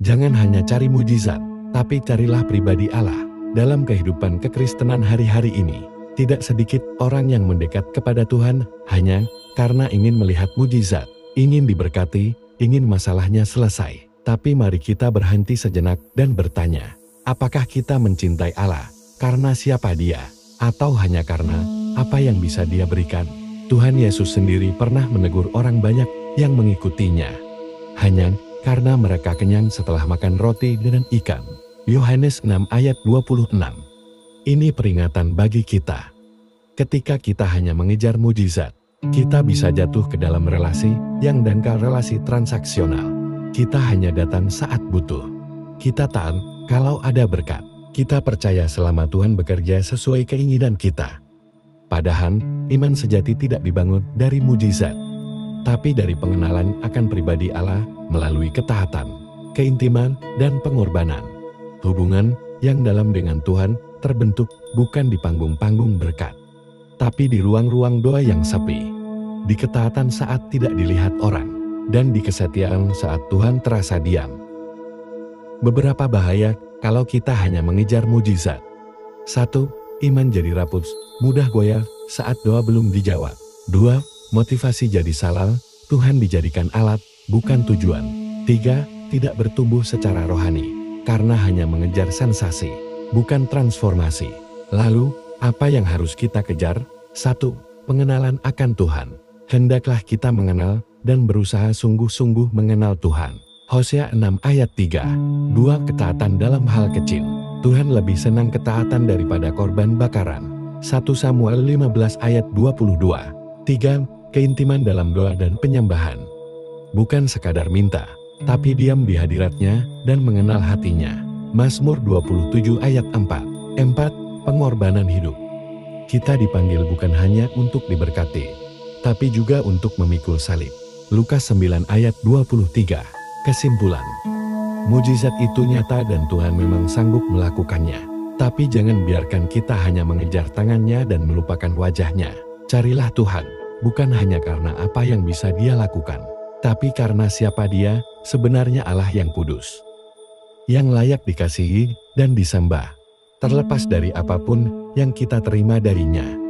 Jangan hanya cari mujizat, tapi carilah pribadi Allah. Dalam kehidupan kekristenan hari-hari ini, tidak sedikit orang yang mendekat kepada Tuhan hanya karena ingin melihat mujizat, ingin diberkati, ingin masalahnya selesai. Tapi mari kita berhenti sejenak dan bertanya, apakah kita mencintai Allah karena siapa Dia, atau hanya karena apa yang bisa Dia berikan? Tuhan Yesus sendiri pernah menegur orang banyak yang mengikutinya hanya karena mereka kenyang setelah makan roti dan ikan. Yohanes 6 ayat 26. Ini peringatan bagi kita. Ketika kita hanya mengejar mujizat, kita bisa jatuh ke dalam relasi yang dangkal, relasi transaksional. Kita hanya datang saat butuh. Kita taat kalau ada berkat. Kita percaya selama Tuhan bekerja sesuai keinginan kita. Padahal, iman sejati tidak dibangun dari mujizat, tapi dari pengenalan akan pribadi Allah melalui ketaatan, keintiman, dan pengorbanan. Hubungan yang dalam dengan Tuhan terbentuk bukan di panggung-panggung berkat, tapi di ruang-ruang doa yang sepi, di ketaatan saat tidak dilihat orang, dan di kesetiaan saat Tuhan terasa diam. Beberapa bahaya kalau kita hanya mengejar mujizat. 1. Iman jadi rapuh, mudah goyah saat doa belum dijawab. 2. Motivasi jadi salah, Tuhan dijadikan alat, bukan tujuan. 3. Tidak bertumbuh secara rohani, karena hanya mengejar sensasi, bukan transformasi. Lalu, apa yang harus kita kejar? 1. Pengenalan akan Tuhan. Hendaklah kita mengenal dan berusaha sungguh-sungguh mengenal Tuhan. Hosea 6 ayat 3. 2. Ketaatan dalam hal kecil. Tuhan lebih senang ketaatan daripada korban bakaran. 1 Samuel 15 ayat 22. 3. Keintiman dalam doa dan penyembahan. Bukan sekadar minta, tapi diam di hadiratnya dan mengenal hatinya. Mazmur 27 ayat 4. 4. Pengorbanan hidup. Kita dipanggil bukan hanya untuk diberkati, tapi juga untuk memikul salib. Lukas 9 ayat 23. Kesimpulan, mujizat itu nyata dan Tuhan memang sanggup melakukannya. Tapi jangan biarkan kita hanya mengejar tangannya dan melupakan wajahnya. Carilah Tuhan, bukan hanya karena apa yang bisa Dia lakukan, tapi karena siapa Dia, sebenarnya Allah yang kudus, yang layak dikasihi dan disembah, terlepas dari apapun yang kita terima darinya.